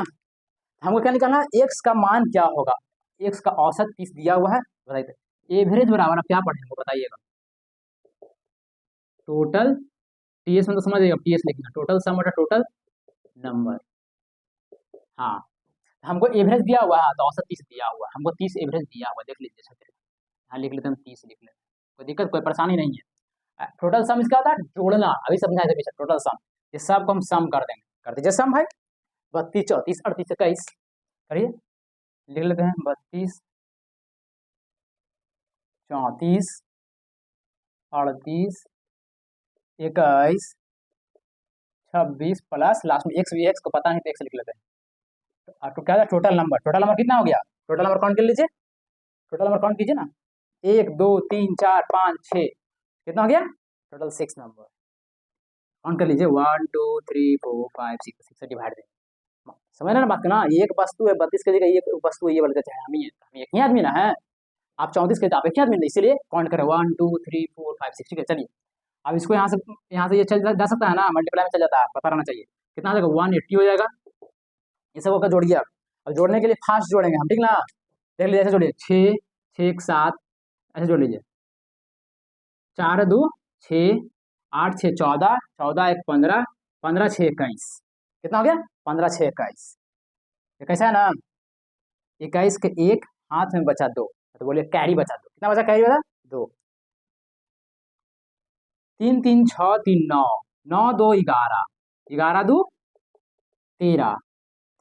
हमको क्या निकालना, एक्स का मान क्या होगा, एक्स का औसत 30 दिया हुआ है, बताइए, एवरेज बराबर, आप क्या पढ़े वो बताइएगा, टोटल, टीएस में तो समझिएगा, टीएस लिखना, टोटल सम बटा टोटल नंबर, हाँ, हमको एवरेज दिया हुआ है, तो औसत 30 दिया हुआ है, हमको 30 एवरेज दिया हुआ, देख लीजिए छत्र, यहाँ लिख लेते हैं 30 लिख लेते हैं, कोई दिक्कत कोई परेशानी नहीं है। टोटल सम इसका होता है जोड़ना, अभी समझाए थे पीछे, टोटल सम, ये सबको हम सम कर देंगे, कर दीजिए सम भाई, 32 34 38 21, करिए, लिख लेते हैं 32 34 38 21 26 प्लस लास्ट में एक्स, भी एक्स को पता नहीं तो एक्स लिख लेते हैं, तो क्या है टोटल नंबर, टोटल नंबर कितना हो गया, टोटल नंबर काउंट कर लीजिए, टोटल नंबर काउंट कीजिए ना, 1 2 3 4 5 6, कितना हो गया, टोटल 6 नंबर, काउंट कर लीजिए, 1 2 3 4 5 6, 6 से डिवाइड दें, समझ रहे ना बात ना, ये एक वस्तु है, 32 के जगह ये वस्तु है, ये बोलते हैं, हम ही हम एक ही आदमी ना है, आप 34 के, आप एक ही आदमी, इसीलिए काउंट करें 1 2 3 4 5 6, ठीक है। चलिए अब इसको यहाँ से ये चल जा सकता है ना, मल्टीप्लाई में चल जाता है, पता रहना चाहिए, कितना हो जाएगा, 180 हो जाएगा, ये सब होकर जोड़िए आप, अब जोड़ने के लिए फास्ट जोड़ेंगे हम, ठीक ना, देख लीजिए, ऐसे जोड़िए, 6 6 1 7, ऐसे जोड़ लीजिए, 4 2 6 8 6 14 14 1 15 15 6 21, कितना हो गया, 15 6 21, ये कैसा है ना, 21 के एक हाथ में बचा 2, तो बोलिए कैरी बचा 2, कितना बचा, कैरी बचा 2, 3 3 6 3 9 9 2 11 11 2 13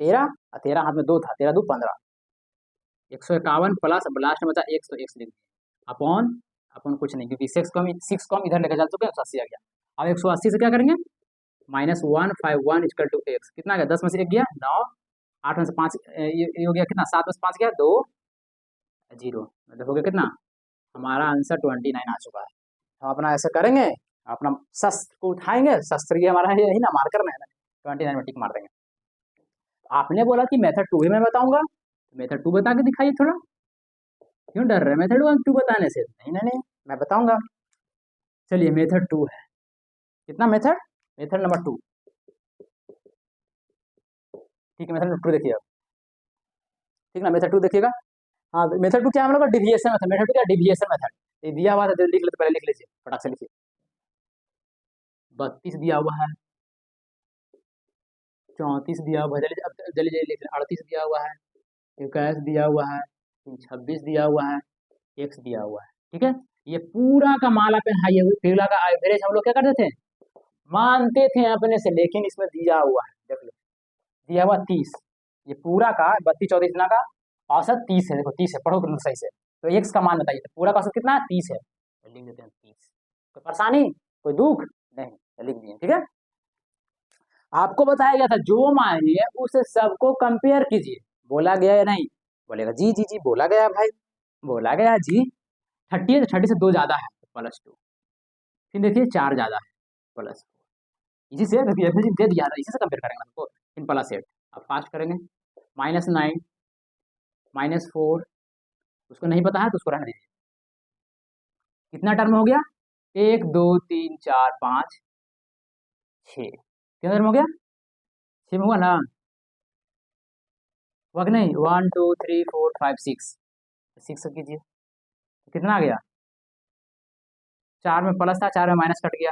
13 और 13 हाथ में 2 था, 13 2 15, 151 प्लस, अब लास्ट में बचा x, तो x लिख दिया, अपॉन, अपॉन कुछ नहीं, क्योंकि 6 को हम इधर लेकर चल चुके हैं, 180 आ गया, अब 180 से क्या करेंगे, -151 इक्वल टू x, कितना गया, 10 में से 1 गया 9, 8 में से 5 ये हो गया कितना, 7 में से 5 गया 2 0, मतलब हो गया कितना, हमारा आंसर 29 आ चुका है। हम अपना ऐसा करेंगे, अपना शस्त्र को उठाएंगे, शस्त्र ये हमारा यही ना, मार्कर में है ना, 29 में टिक मार देंगे। आपने बोला कि मेथड 2 ही मैं बताऊंगा, मेथड 2 बता के दिखाइए थोड़ा, क्यों डर रहे हैं मेथड 1 2 बताने से, नहीं नहीं नहीं, मैं बताऊंगा। चलिए मेथड 2 है, कितना मेथड, मेथड नंबर 2, ठीक है, मेथड नंबर 2 देखिए अब, ठीक ना, मेथड 2 देखिएगा, हाँ मेथड 2 क्या हम लोग का, डिविएशन मेथड, मेथड 2 क्या, डिविएशन मेथड, ये दिया हुआ था, जो लिख लेते, पहले लिख लीजिए, फटाक से लिखिए, 32 दिया हुआ है, 34 दिया हुआ है, जल्दी लिख लें, 38 दिया हुआ है, 21 दिया हुआ है, 26 दिया हुआ है, x दिया हुआ है, ठीक है, ये पूरा का माल अपन हाई पिघला का एवरेज हम लोग क्या करते थे, मानते थे अपने से, लेकिन इसमें दिया हुआ है, देख लो, दिया हुआ 30, ये पूरा का 32 34 इतना का औसत 30 है, देखो 30 है, पढ़ो तुम सही से, तो x का मान बताइए, तो पूरा का औसत कितना है, 30 है, तो लिख देते हैं 30, कोई परेशानी, कोई दुख नहीं, तो लिख दिए, ठीक है। आपको बताया गया था जो माने उस सबको कंपेयर कीजिए, बोला गया या नहीं, बोलेगा जी जी जी, बोला गया भाई, बोला गया जी। 30 है तो 30 से 2 ज़्यादा है तो +2। फिर देखिए 4 ज़्यादा है +4। इसी से देखिए एवरेज दे दिया था, इसी से कंपेयर करेंगे हमको। फिर +8। अब फास्ट करेंगे। -9, -4, उसको नहीं पता है तो उसको रहने दीजिए। कितना टर्म हो गया? 1 2 3 4 5 6। कितना टर्म हो गया? 6 में हुआ ना? हुआ कि नहीं? 1 2 3 4 5 6। 6 कीजिए, कितना आ गया? 4 में प्लस था, 4 में माइनस कट गया।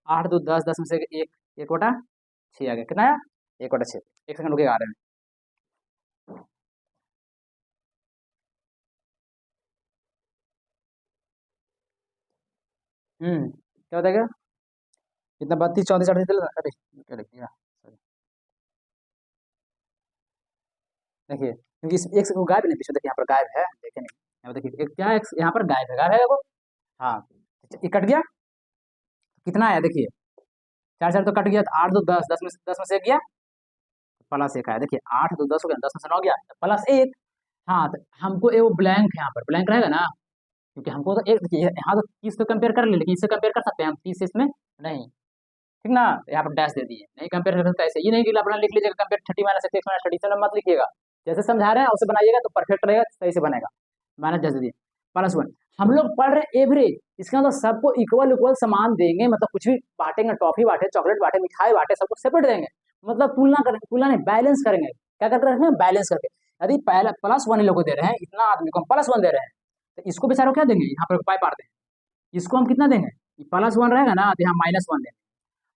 8 2 10, 10 में से एक, 1/6 आ गया। कितना आया? 1/6। 1 सेकंड रुकेगा, आ रहे हैं। क्या बताएगा? कितना? 32 34 38। अरे क्या लिख दिया, सॉरी। देखिए क्योंकि इस एक से वो गायब नहीं, पीछे देखिए यहाँ पर गायब है, देखे नहीं यहाँ पर देखिए एक क्या है, यहाँ पर गायब है, गायब है वो। हाँ, ये कट गया। कितना आया देखिए? 4 4 तो कट गया, तो 8 2 10, 10 में से एक गया, +1 आया। देखिए 8 2 10 हो गया, 10 में से 9 गया, +1। हाँ, तो हमको वो ब्लैंक है, यहाँ पर ब्लैंक रहेगा ना, क्योंकि हमको तो एक देखिए यहाँ तो 30 तो कंपेयर कर ले, लेकिन इससे कंपेयर कर सकते हैं हम, 30 से इसमें नहीं। ठीक ना? यहाँ पर डैश दे दिए, नहीं कंपेयर कर सकता। ऐसे ये नहीं कि अपना लिख लीजिएगा कंपेयर 30 माइनस एक्स माइनस 30, चलो मत लिखिएगा। जैसे समझा रहे हैं उसे बनाइएगा तो परफेक्ट रहेगा, सही से बनेगा। माइनस डैश दे दिए, +1। हम लोग पढ़ रहे हैं एवरेज, इसका मतलब सबको इक्वल इक्वल सामान देंगे, मतलब कुछ भी बांटेंगे, टॉफी बांटे, चॉकलेट बांटे, मिठाई बांटे, सबको सेपरेट देंगे। मतलब तुलना करेंगे, तुलना नहीं बैलेंस करेंगे। क्या करके रखेंगे? बैलेंस करके। यदि पहले +1 इन लोग को दे रहे हैं, इतना आदमी को हम +1 दे रहे हैं, तो इसको बेचारों क्या देंगे? यहाँ पर पाई पाते हैं, इसको हम कितना देंगे? +1 रहेगा ना, तो यहाँ -1 देंगे।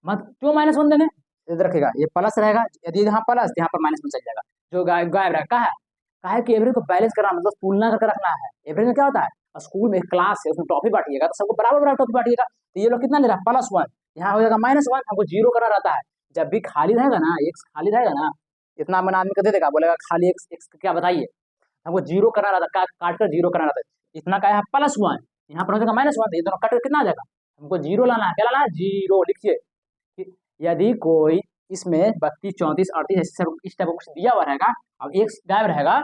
मत क्यों -1 देंगे? इधर रखेगा, ये प्लस रहेगा, यदि यहाँ प्लस तो यहाँ पर माइनस में चल जाएगा, जो गायब गायब रहेगा। कहा है कि एवरेज को बैलेंस करना मतलब तुलना करके रखना है। एवरेज में क्या होता है? स्कूल में क्लास है, उसमें टॉफी बांटिएगा तो सबको बराबर बराबर टॉफी बांटिएगा, तो ये लोग कितना ले रहा है? +1। यहाँ हो जाएगा -1, हमको जीरो करना रहता है। जब भी खाली रहेगा ना, एक खाली रहेगा ना, इतना बना आदमी को दे देगा, बोलेगा खाली एक्स क्या बताइए, हमको जीरो करना रहता है, काट कर जीरो करना रहता है। इतना का है +1, यहाँ पर हो जाएगा -1, ये दोनों कट कर कितना आ जाएगा? हमको जीरो लाना है। क्या लाना है? जीरो। लिखिए कि यदि कोई इसमें 32 34 38 ऐसे सब इस टाइप का कुछ दिया हुआ रहेगा, अब एक्स गायब रहेगा,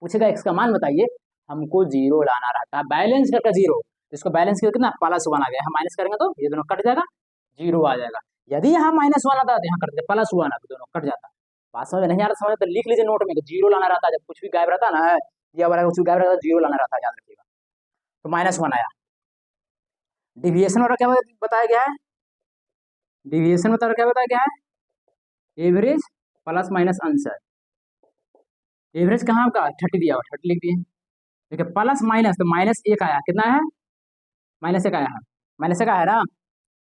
पूछेगा एक्स का मान बताइए, हमको जीरो लाना रहता है, बैलेंस करके जीरो। इसको बैलेंस करके कितना? +1 आ गया, हम माइनस करेंगे तो ये दोनों कट जाएगा, जीरो आ जाएगा। यदि यहाँ -1 आता है तो यहाँ कर देते +1 आता, दोनों कट जाता। बात समझ नहीं आ रहा, समझ तो लिख लीजिए नोट में कि जीरो लाना रहता है, जब कुछ भी गायब रहता है ना, दिया हुआ कुछ भी गायब रहता है, जीरो लाना रहता है, याद रखिएगा। तो -1 आया। डिविएशन वाला क्या बताया गया है? डिविएशन में क्या बताया गया है? Average plus minus answer. Average कहाँ का? 30 दिया हुआ, 30 लिख दिए। देखिए प्लस माइनस, तो -1 आया, कितना है? -1 आया है, -1 आया ना,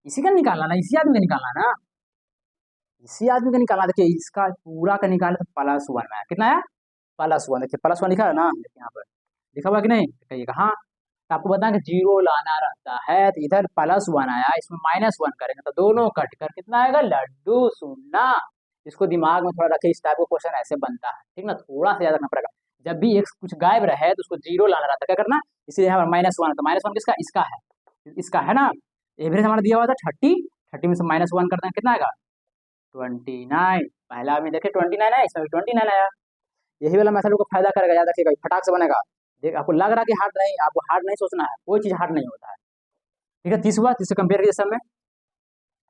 इसी का निकालना ना, इसी आदमी का निकालना ना, इसी आदमी का निकालना। देखिए इसका पूरा का निकाला तो +1 आया, कितना आया? +1। देखिए +1 लिखा है ना, देखिए यहाँ पर लिखा हुआ कि नहीं, कहिएगा हाँ। तो आपको बताएं कि जीरो लाना रहता है, तो इधर +1 आया, इसमें -1 करेंगे तो दोनों कट कर कितना आएगा? लड्डू सोना। इसको दिमाग में थोड़ा रखे, इस टाइप का क्वेश्चन ऐसे बनता है, ठीक ना, थोड़ा सा याद रखना पड़ेगा। जब भी एक कुछ गायब रहे तो उसको जीरो लाना रहता है, क्या करना? इसलिए यहाँ पर -1, तो -1 किसका? इसका है, इसका है ना। एवरेज हमारा दिया हुआ था 30, 30 में से -1 करते हैं, कितना आएगा? 29। पहला में देखे 29 आया, इसमें भी 29 आया। यही वाला मैथड को फायदा करेगा, याद रखिएगा, फटाक से बनेगा। देख आपको लग रहा है कि हार्ड नहीं, आपको हार्ड नहीं सोचना है, कोई चीज हार्ड नहीं होता है। ठीक है, 30 हुआ, 30 से कंपेयर किए, सब में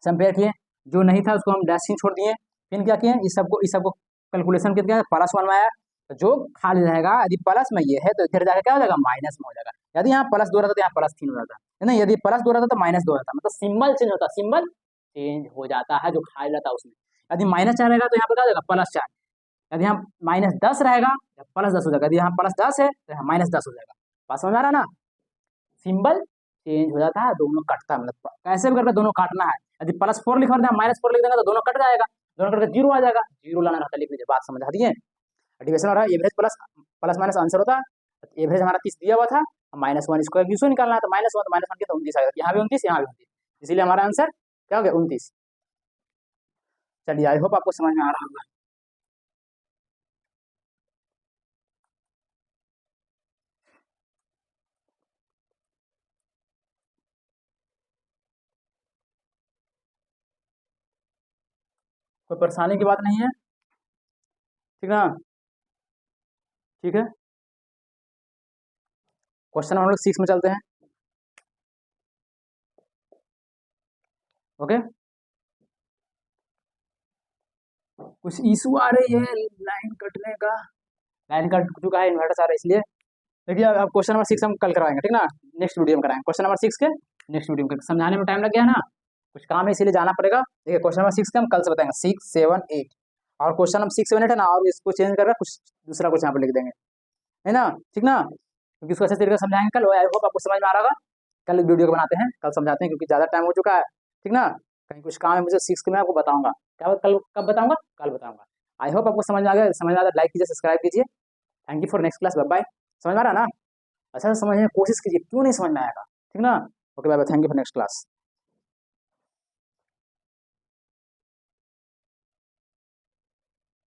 कंपेयर किए, जो नहीं था उसको हम डैशिंग छोड़ दिए। फिर क्या किए? इस सबको कैलकुलेशन करके +1 में आया, तो जो खाली रहेगा, यदि प्लस में ये है तो इधर जाकर क्या हो जाएगा? माइनस में हो जाएगा। यदि यहाँ +2 रहता तो यहाँ +3 हो जाता है, नहीं, यदि +2 रहता तो -2 रहता, मतलब सिंबल चेंज होता, सिंबल चेंज हो जाता है जो खाली रहता है उसमें। यदि -4 रहेगा तो यहाँ पर क्या हो जाएगा? +4। यदि यहाँ -10 रहेगा, +10 हो जाएगा, यदि यहाँ +10 है तो यहाँ -10 हो जाएगा। बात समझ आ रहा है ना? सिंबल चेंज हो जाता है, दोनों कटता है, मतलब कैसे भी करके दोनों काटना है। यदि +4 लिखा होता है, -4 लिख देंगे तो दोनों कट जाएगा, दोनों करके जीरो आ जाएगा, जीरो लाना रहता है, लिख लीजिए। बात समझा दिए? डिविजन हो रहा है, average plus plus minus answer होता है। एवरेज हमारा 30 दिया हुआ था, -1 इसको क्यों निकालना है, तो -1 तो -1 किया तो 29 आएगा, यहाँ भी 29, यहाँ भी 29, इसीलिए हमारा आंसर क्या हो गया? 29। चलिए, आई होप आपको समझ में आ रहा होगा। कोई परेशानी की बात नहीं है, ठीक ना? ठीक है, क्वेश्चन हम लोग 6 में चलते हैं। ओके, कुछ इशू आ रही है लाइन कटने का, लाइन कट चुका है, इन्वर्टर आ रहा है इसलिए। देखिए अब क्वेश्चन नंबर 6 हम कल करवाएंगे, ठीक ना, नेक्स्ट वीडियो में कराएंगे क्वेश्चन नंबर 6 के, नेक्स्ट वीडियो में समझाने में टाइम लग गया ना, कुछ काम है इसीलिए जाना पड़ेगा। देखिए क्वेश्चन नंबर 6 के हम कल से बताएंगे, 6, 7, 8, और क्वेश्चन नंबर 6, 7, 8 है ना, और इसको चेंज कर कुछ दूसरा कुछ यहाँ पर लिख देंगे, है ना, ठीक ना, क्योंकि उसको अच्छे तरीके से समझाएंगे कल। आई होप आपको समझ में आ रहा होगा। कल वीडियो को बनाते हैं, कल समझाते हैं, क्योंकि ज़्यादा टाइम हो चुका है, ठीक ना, कहीं कुछ काम है मुझे 6 के, मैं आपको बताऊंगा क्या, कल कब बताऊंगा, कल बताऊंगा। आई होप आपको समझ में आ गया, समझ में आ गया लाइक कीजिए, सब्सक्राइब कीजिए। Thank you for next class, bye bye. समझ में आ रहा है ना, अच्छा से समझने की कोशिश कीजिए, क्यों नहीं समझ में आएगा, ठीक ना। Okay bye bye, thank you for next class.